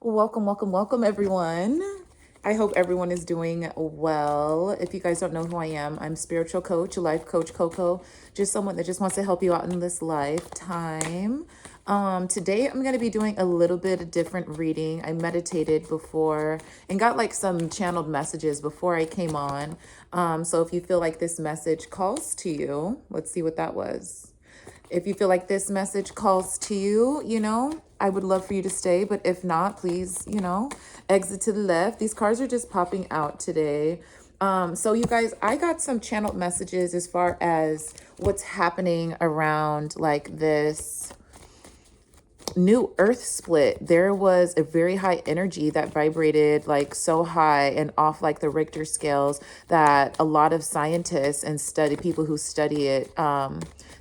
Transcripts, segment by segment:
Welcome, welcome, welcome, everyone. I hope everyone is doing well. If you guys don't know who I am, I'm spiritual coach, life coach Coco, just someone that just wants to help you out in this lifetime. Today I'm going to be doing a little bit of different reading. I meditated before and got like some channeled messages before I came on. So if you feel like this message calls to you, let's see what that was. If you feel like this message calls to you, I would love for you to stay. But if not, please, exit to the left. These cards are just popping out today. So you guys, I got some channeled messages as far as what's happening around like this new earth split. There was a very high energy that vibrated like so high and off like the Richter scales that a lot of scientists and people who study it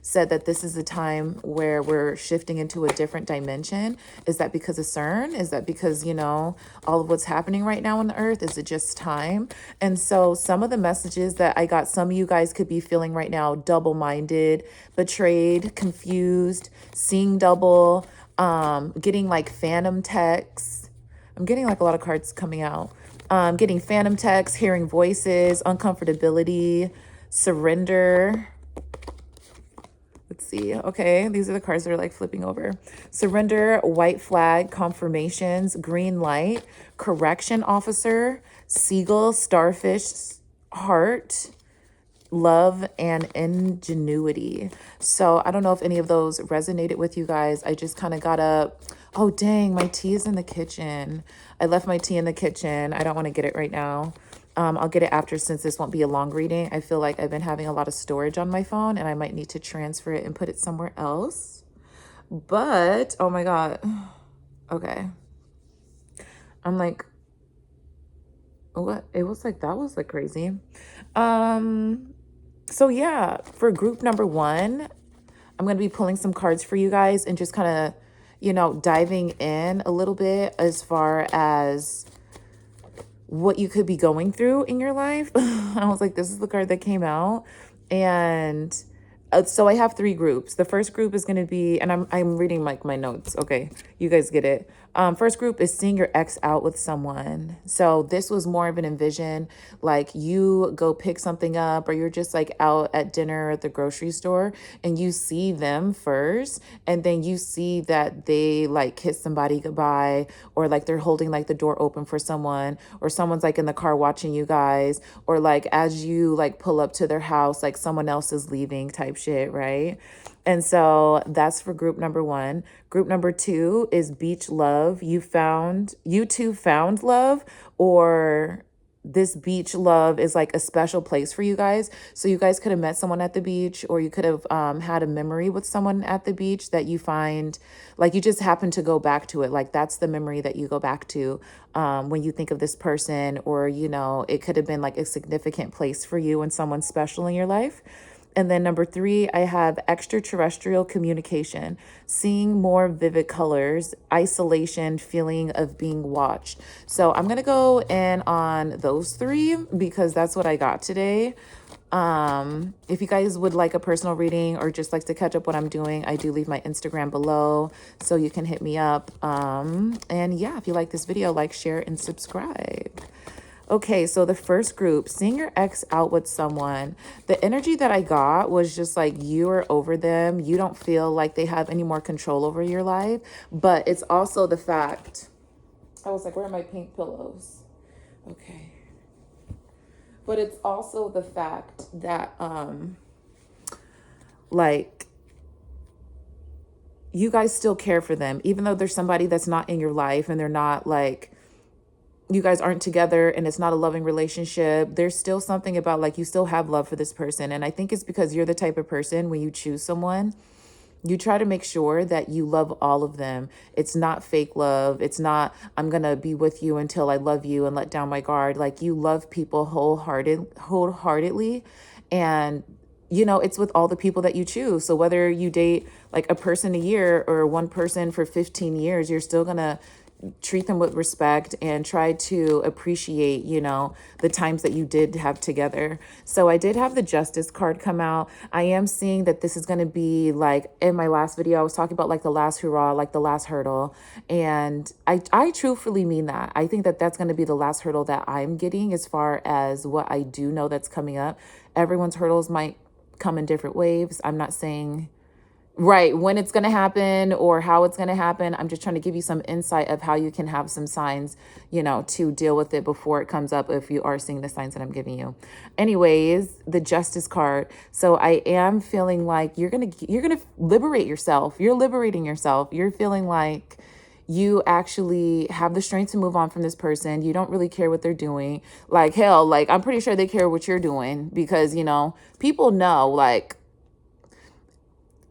said that this is a time where we're shifting into a different dimension. Is that because of CERN? Is that because, all of what's happening right now on the earth? Is it just time? And so some of the messages that I got, some of you guys could be feeling right now double-minded, betrayed, confused, seeing double, getting like phantom texts. I'm getting like a lot of cards coming out. Getting phantom texts, hearing voices, uncomfortability, surrender. Let's see. Okay, these are the cards that are like flipping over. Surrender, white flag, confirmations, green light, correction officer, seagull, starfish, heart, love, and ingenuity. So I don't know if any of those resonated with you guys. I just kind of got up. Oh, dang, my tea is in the kitchen. I left my tea in the kitchen. I don't want to get it right now. I'll get it after since this won't be a long reading. I feel like I've been having a lot of storage on my phone and I might need to transfer it and put it somewhere else. But, oh my God. Okay. I'm like, what? It was like, that was like crazy. So yeah, for group number one, I'm going to be pulling some cards for you guys and just kind of, diving in a little bit as far as what you could be going through in your life. I was like, this is the card that came out. And so I have three groups. The first group is going to be, and I'm reading like my notes. Okay, you guys get it. First group is seeing your ex out with someone. So this was more of an envision, like you go pick something up or you're just like out at dinner at the grocery store and you see them first and then you see that they like kiss somebody goodbye or like they're holding like the door open for someone or someone's like in the car watching you guys or like as you like pull up to their house like someone else is leaving type shit, right? And so that's for group number one. Group number two is beach love. You two found love, or this beach love is like a special place for you guys. So you guys could have met someone at the beach, or you could have had a memory with someone at the beach that you find like you just happen to go back to it. Like that's the memory that you go back to when you think of this person, or, it could have been like a significant place for you and someone special in your life. And then number three, I have extraterrestrial communication, seeing more vivid colors, isolation, feeling of being watched. So I'm going to go in on those three because that's what I got today. If you guys would like a personal reading or just like to catch up what I'm doing, I do leave my Instagram below so you can hit me up. And yeah, if you like this video, like, share, and subscribe. Okay, so the first group, seeing your ex out with someone, the energy that I got was just like you are over them. You don't feel like they have any more control over your life. But it's also the fact, I was like, where are my pink pillows? Okay. But it's also the fact that, like, you guys still care for them, even though there's somebody that's not in your life and they're not like, you guys aren't together and it's not a loving relationship. There's still something about like you still have love for this person. And I think it's because you're the type of person when you choose someone, you try to make sure that you love all of them. It's not fake love. It's not, I'm going to be with you until I love you and let down my guard. Like you love people wholeheartedly. And it's with all the people that you choose. So whether you date like a person a year or one person for 15 years, you're still going to treat them with respect and try to appreciate, the times that you did have together. So I did have the Justice card come out. I am seeing that this is going to be like in my last video, I was talking about like the last hurrah, like the last hurdle. And I truthfully mean that. I think that that's going to be the last hurdle that I'm getting as far as what I do know that's coming up. Everyone's hurdles might come in different waves. I'm not saying right when it's going to happen or how it's going to happen. I'm just trying to give you some insight of how you can have some signs, to deal with it before it comes up if you are seeing the signs that I'm giving you. Anyways, the Justice card. So I am feeling like you're going to liberate yourself. You're liberating yourself. You're feeling like you actually have the strength to move on from this person. You don't really care what they're doing. Like, hell, like, I'm pretty sure they care what you're doing because, people know, like,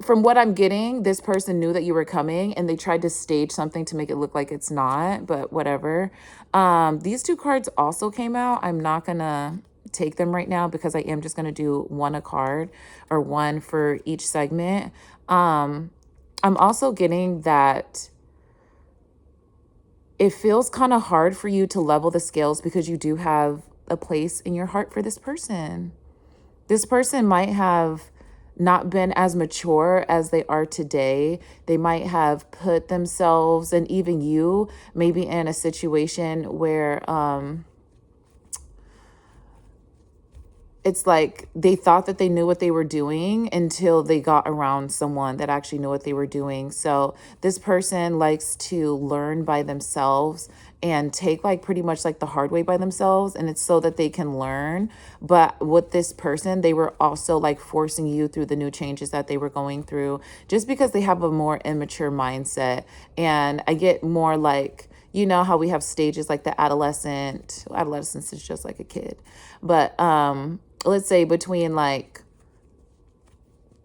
from what I'm getting, this person knew that you were coming and they tried to stage something to make it look like it's not, but whatever. These two cards also came out. I'm not going to take them right now because I am just going to do one a card or one for each segment. I'm also getting that it feels kind of hard for you to level the scales because you do have a place in your heart for this person. This person might have not been as mature as they are today. They might have put themselves and even you maybe in a situation where it's like they thought that they knew what they were doing until they got around someone that actually knew what they were doing. So this person likes to learn by themselves and take like pretty much like the hard way by themselves. And it's so that they can learn. But with this person, they were also like forcing you through the new changes that they were going through just because they have a more immature mindset. And I get more like, how we have stages like the adolescence is just like a kid. But let's say between like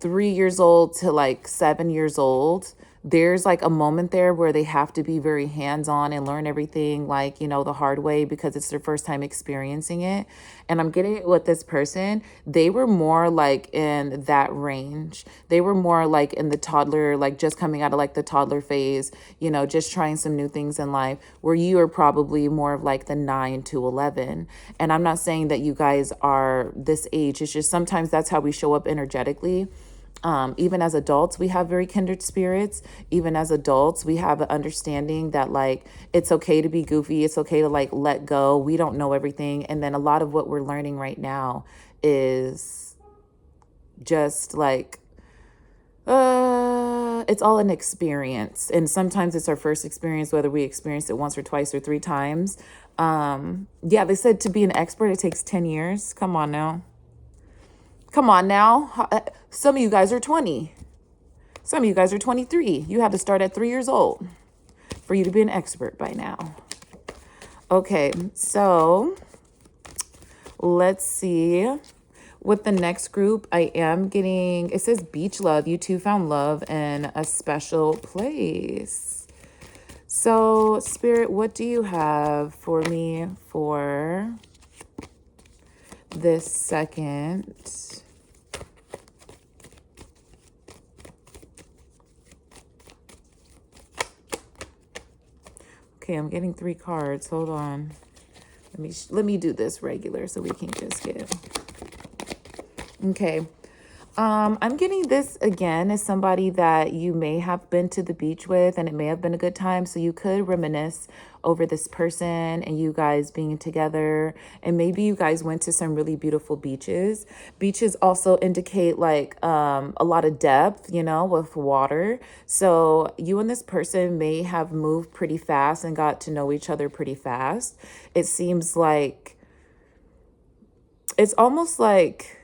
3 years old to like 7 years old, there's like a moment there where they have to be very hands-on and learn everything like, the hard way because it's their first time experiencing it. And I'm getting it with this person. They were more like in that range. They were more like in the toddler, like just coming out of like the toddler phase, just trying some new things in life, where you are probably more of like the 9 to 11. And I'm not saying that you guys are this age. It's just sometimes that's how we show up energetically. Even as adults, we have very kindred spirits. Even as adults, we have an understanding that like, it's okay to be goofy. It's okay to like, let go. We don't know everything. And then a lot of what we're learning right now is just like, it's all an experience. And sometimes it's our first experience, whether we experienced it once or twice or 3 times. They said to be an expert, it takes 10 years. Come on now. Some of you guys are 20. Some of you guys are 23. You had to start at 3 years old for you to be an expert by now. Okay, so let's see. With the next group, I am getting, it says beach love. You two found love in a special place. So, Spirit, what do you have for me for this second? Okay, I'm getting 3 cards. Hold on. Let me do this regular so we can just get. Okay. I'm getting this again as somebody that you may have been to the beach with, and it may have been a good time. So you could reminisce over this person and you guys being together. And maybe you guys went to some really beautiful beaches. Beaches also indicate like a lot of depth, with water. So you and this person may have moved pretty fast and got to know each other pretty fast. It seems like it's almost like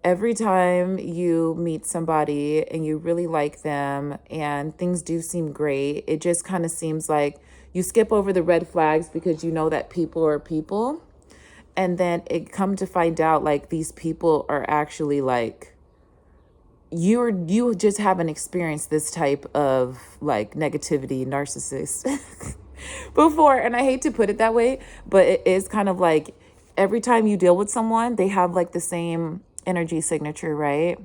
every time you meet somebody and you really like them and things do seem great, it just kind of seems like you skip over the red flags because you know that people are people. And then it come to find out like these people are actually like, you just haven't experienced this type of like negativity, narcissist before. And I hate to put it that way, but it is kind of like every time you deal with someone, they have like the same energy signature, right?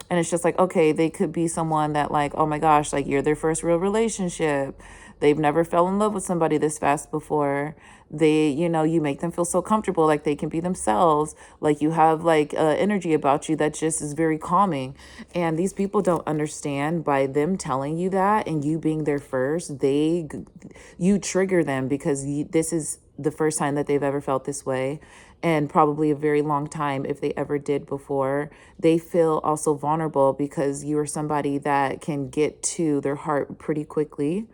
And it's just like, okay, they could be someone that like, oh my gosh, like you're their first real relationship. They've never fell in love with somebody this fast before. They, you make them feel so comfortable, like they can be themselves, like you have like energy about you that just is very calming. And these people don't understand, by them telling you that and you being there first, you trigger them, because this is the first time that they've ever felt this way, and probably a very long time if they ever did before. They feel also vulnerable because you are somebody that can get to their heart pretty quickly,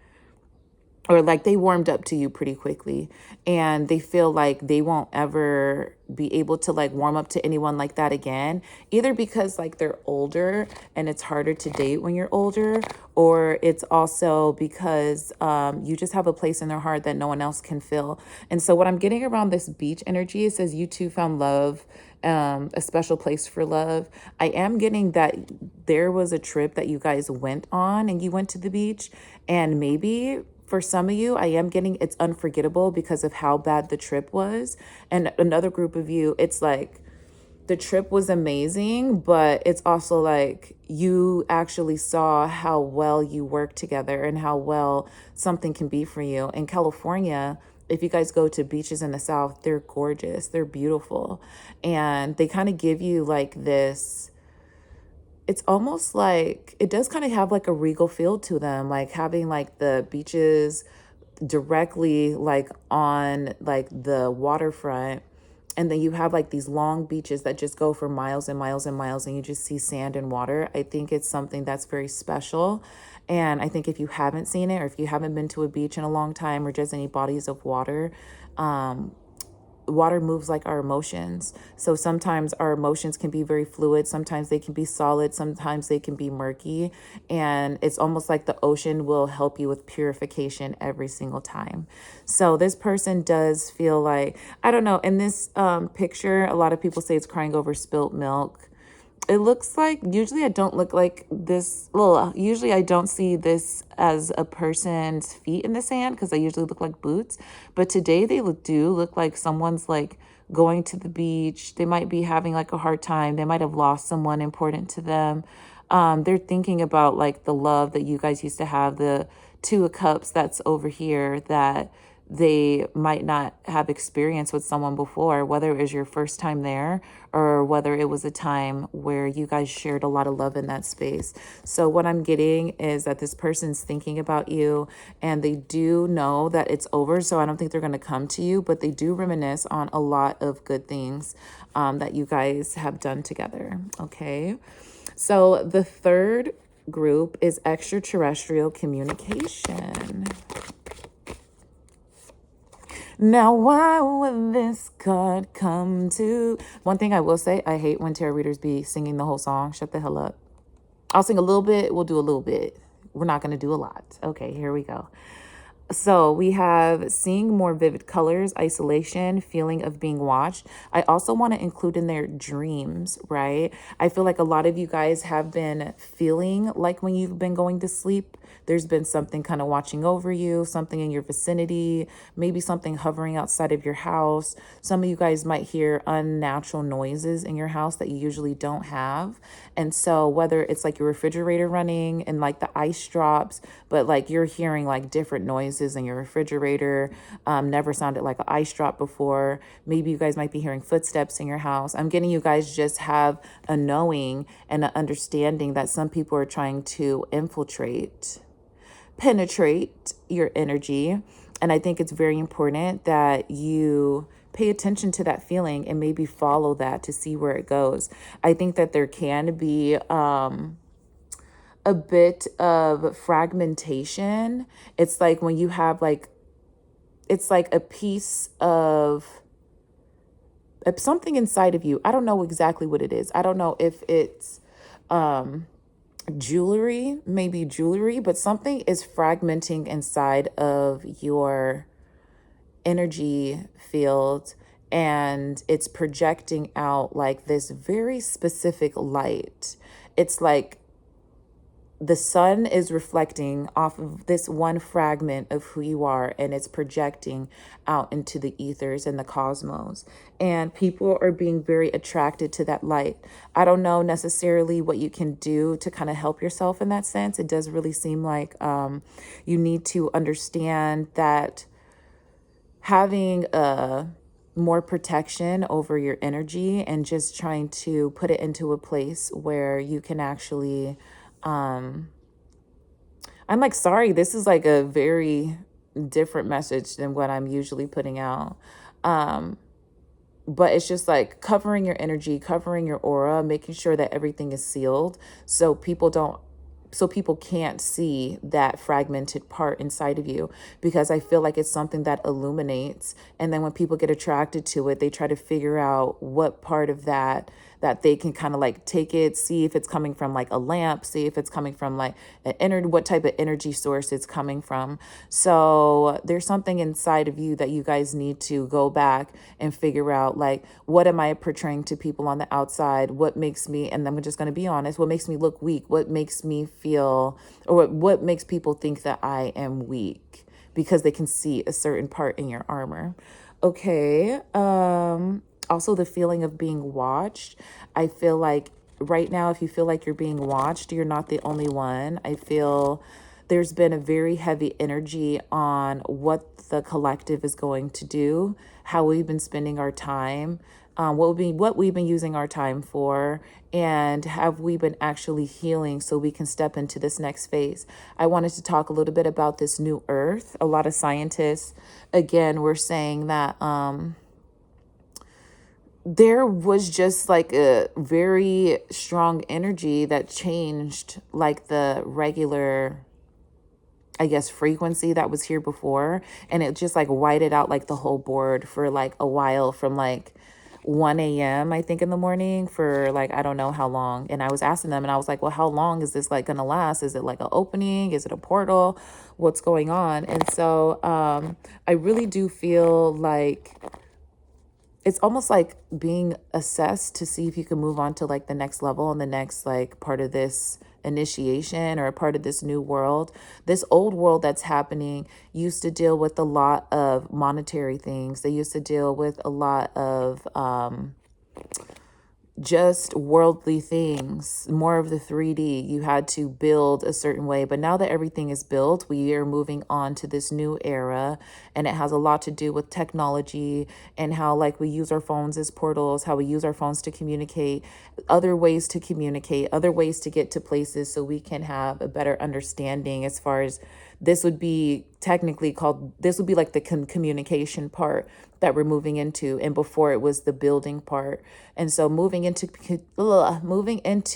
or like they warmed up to you pretty quickly, and they feel like they won't ever be able to like warm up to anyone like that again, either because like they're older and it's harder to date when you're older, or it's also because you just have a place in their heart that no one else can fill. And so what I'm getting around this beach energy, it says you two found love, a special place for love. I am getting that there was a trip that you guys went on and you went to the beach, and maybe for some of you, I am getting it's unforgettable because of how bad the trip was. And another group of you, it's like the trip was amazing, but it's also like you actually saw how well you work together and how well something can be for you. In California, if you guys go to beaches in the South, they're gorgeous, they're beautiful. And they kind of give you like this, it's almost like it does kind of have like a regal feel to them, like having like the beaches directly like on like the waterfront, and then you have like these long beaches that just go for miles and miles and miles, and you just see sand and water. I think it's something that's very special. And I think if you haven't seen it, or if you haven't been to a beach in a long time, or just any bodies of water, water moves like our emotions. So sometimes our emotions can be very fluid. Sometimes they can be solid. Sometimes they can be murky. And it's almost like the ocean will help you with purification every single time. So this person does feel like, I don't know, in this picture, a lot of people say it's crying over spilt milk. It looks like, usually I don't look like this. Well, usually I don't see this as a person's feet in the sand, because they usually look like boots. But today they do look like someone's like going to the beach. They might be having like a hard time. They might have lost someone important to them. They're thinking about like the love that you guys used to have, the Two of Cups that's over here, that they might not have experienced with someone before, whether it was your first time there or whether it was a time where you guys shared a lot of love in that space. So what I'm getting is that this person's thinking about you, and they do know that it's over. So I don't think they're going to come to you, but they do reminisce on a lot of good things that you guys have done together. Okay. So the third group is extraterrestrial communication. Now, why would this card come to? One thing I will say, I hate when tarot readers be singing the whole song. Shut the hell up. I'll sing a little bit. We'll do a little bit. We're not going to do a lot. Okay, here we go. So we have seeing more vivid colors, isolation, feeling of being watched. I also want to include in their dreams, right? I feel like a lot of you guys have been feeling like when you've been going to sleep, there's been something kind of watching over you, something in your vicinity, maybe something hovering outside of your house. Some of you guys might hear unnatural noises in your house that you usually don't have. And so whether it's like your refrigerator running and like the ice drops, but like you're hearing like different noises in your refrigerator, never sounded like an ice drop before. Maybe you guys might be hearing footsteps in your house. I'm getting you guys just have a knowing and an understanding that some people are trying to penetrate your energy. And I think it's very important that you pay attention to that feeling and maybe follow that to see where it goes. I think that there can be a bit of fragmentation. It's like when you have like, it's like a piece of something inside of you. I don't know exactly what it is. I don't know if it's jewelry, maybe jewelry, but something is fragmenting inside of your energy field, and it's projecting out like this very specific light. It's like the sun is reflecting off of this one fragment of who you are, and it's projecting out into the ethers and the cosmos. And people are being very attracted to that light. I don't know necessarily what you can do to kind of help yourself in that sense. It does really seem like you need to understand that having more protection over your energy and just trying to put it into a place where you can actually I'm like, sorry, this is like a very different message than what I'm usually putting out. But it's just like covering your energy, covering your aura, making sure that everything is sealed so people can't see that fragmented part inside of you, because I feel like it's something that illuminates. And then when people get attracted to it, they try to figure out what part of that they can kind of like take it, see if it's coming from like a lamp, see if it's coming from like what type of energy source it's coming from. So there's something inside of you that you guys need to go back and figure out, like, what am I portraying to people on the outside? What makes me, and I'm just going to be honest, what makes me look weak? What makes me feel, or what makes people think that I am weak? Because they can see a certain part in your armor. Okay. Also the feeling of being watched. I feel like right now, if you feel like you're being watched, you're not the only one. I feel there's been a very heavy energy on what the collective is going to do, how we've been spending our time, what we've been using our time for, and have we been actually healing so we can step into this next phase. I wanted to talk a little bit about this new earth. A lot of scientists, again, were saying that there was just like a very strong energy that changed like the regular, I guess, frequency that was here before. And it just like whited out like the whole board for like a while, from like 1 a.m. I think in the morning, for like, I don't know how long. And I was asking them and I was like, well, how long is this like gonna last? Is it like an opening? Is it a portal? What's going on? And so I really do feel like it's almost like being assessed to see if you can move on to like the next level and the next like part of this initiation or a part of this new world. This old world that's happening used to deal with a lot of monetary things. They used to deal with a lot of just worldly things, more of the 3D. You had to build a certain way. But now that everything is built, we are moving on to this new era. And it has a lot to do with technology and how like we use our phones as portals, how we use our phones to communicate, other ways to communicate, other ways to get to places so we can have a better understanding. As far as this would be technically called, this would be like the communication part that we're moving into, and before it was the building part. And so moving into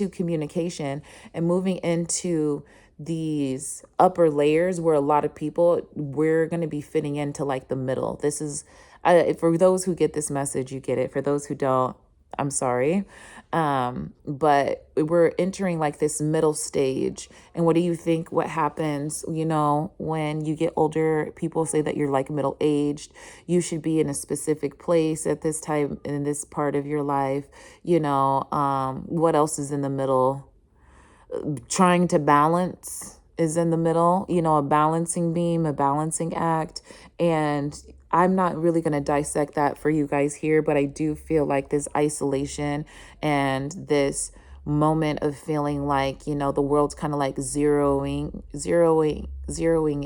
communication and moving into these upper layers where a lot of people, we're going to be fitting into like the middle. This is for those who get this message, you get it. For those who don't, I'm sorry. But we're entering like this middle stage. And what do you think what happens, when you get older? People say that you're like middle aged. You should be in a specific place at this time in this part of your life. What else is in the middle? Trying to balance is in the middle, a balancing beam, a balancing act. And I'm not really going to dissect that for you guys here, but I do feel like this isolation and this moment of feeling like, the world's kind of like zeroing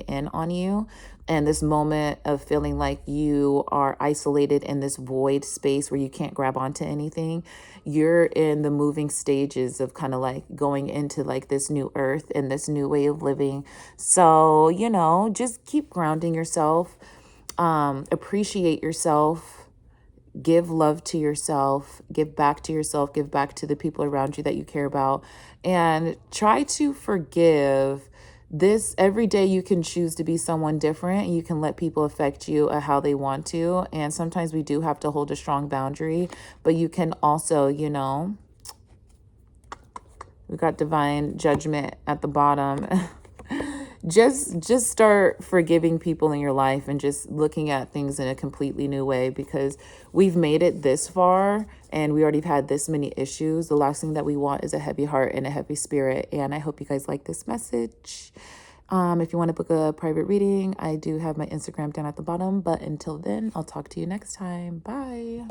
in on you. And this moment of feeling like you are isolated in this void space where you can't grab onto anything. You're in the moving stages of kind of like going into like this new earth and this new way of living. So, just keep grounding yourself, appreciate yourself, give love to yourself, give back to yourself, give back to the people around you that you care about, and try to forgive. This every day you can choose to be someone different, and you can let people affect you how they want to. And sometimes we do have to hold a strong boundary, but you can also, we got divine judgment at the bottom. just start forgiving people in your life and just looking at things in a completely new way, because we've made it this far and we already have had this many issues. The last thing that we want is a heavy heart and a heavy spirit. And I hope you guys like this message. If you want to book a private reading, I do have my Instagram down at the bottom. But until then, I'll talk to you next time. Bye.